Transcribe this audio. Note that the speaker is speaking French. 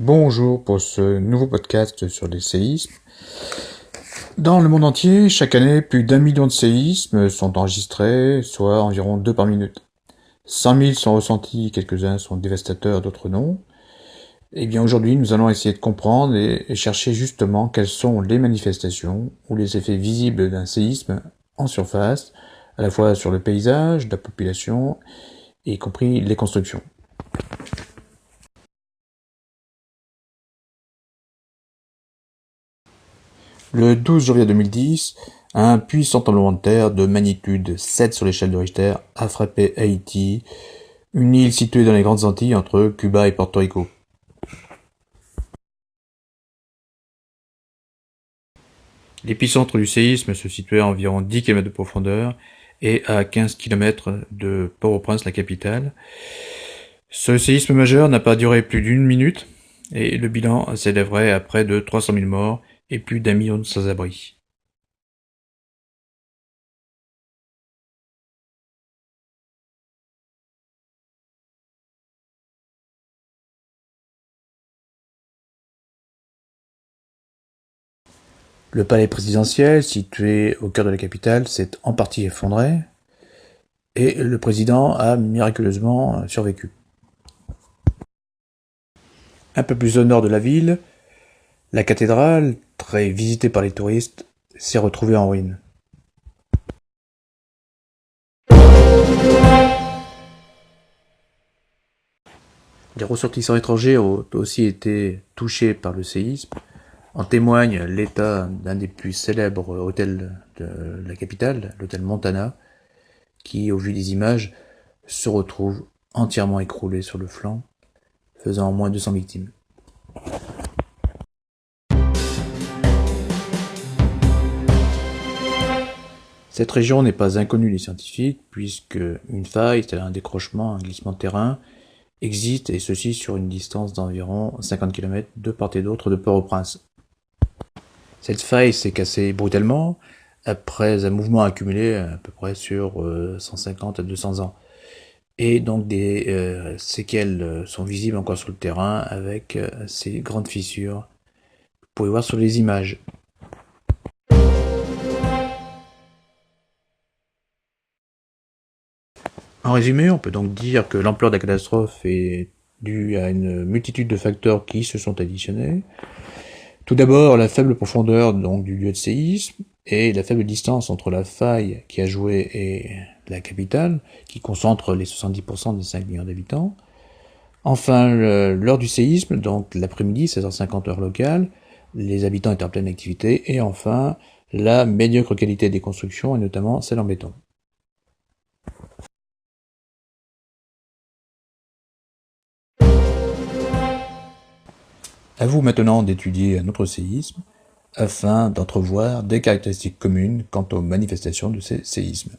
Bonjour pour ce nouveau podcast sur les séismes. Dans le monde entier, chaque année, plus d'1 million de séismes sont enregistrés, soit environ 2 par minute. 100 000 sont ressentis, quelques-uns sont dévastateurs, d'autres non. Eh bien aujourd'hui, nous allons essayer de comprendre et chercher justement quelles sont les manifestations ou les effets visibles d'un séisme en surface, à la fois sur le paysage, la population, y compris les constructions. Le 12 janvier 2010, un puissant tremblement de terre de magnitude 7 sur l'échelle de Richter a frappé Haïti, une île située dans les Grandes Antilles entre Cuba et Porto Rico. L'épicentre du séisme se situait à environ 10 km de profondeur et à 15 km de Port-au-Prince, la capitale. Ce séisme majeur n'a pas duré plus d'1 minute et le bilan s'élèverait à près de 300 000 morts et plus d'1 million de sans-abri. Le palais présidentiel, situé au cœur de la capitale, s'est en partie effondré et le président a miraculeusement survécu. Un peu plus au nord de la ville, la cathédrale, très visitée par les touristes, s'est retrouvée en ruine. Les ressortissants étrangers ont aussi été touchés par le séisme. En témoigne l'état d'un des plus célèbres hôtels de la capitale, l'hôtel Montana, qui, au vu des images, se retrouve entièrement écroulé sur le flanc, faisant au moins 200 victimes. Cette région n'est pas inconnue des scientifiques, puisque une faille, c'est-à-dire un décrochement, un glissement de terrain, existe, et ceci sur une distance d'environ 50 km de part et d'autre de Port-au-Prince. Cette faille s'est cassée brutalement, après un mouvement accumulé à peu près sur 150 à 200 ans. Et donc des séquelles sont visibles encore sur le terrain avec ces grandes fissures. Vous pouvez voir sur les images. En résumé, on peut donc dire que l'ampleur de la catastrophe est due à une multitude de facteurs qui se sont additionnés. Tout d'abord, la faible profondeur donc du lieu de séisme et la faible distance entre la faille qui a joué et la capitale, qui concentre les 70% des 5 millions d'habitants. Enfin, l'heure du séisme, donc l'après-midi, 16h50 heure locale, les habitants étaient en pleine activité. Et enfin, la médiocre qualité des constructions, et notamment celle en béton. À vous maintenant d'étudier un autre séisme, afin d'entrevoir des caractéristiques communes quant aux manifestations de ces séismes.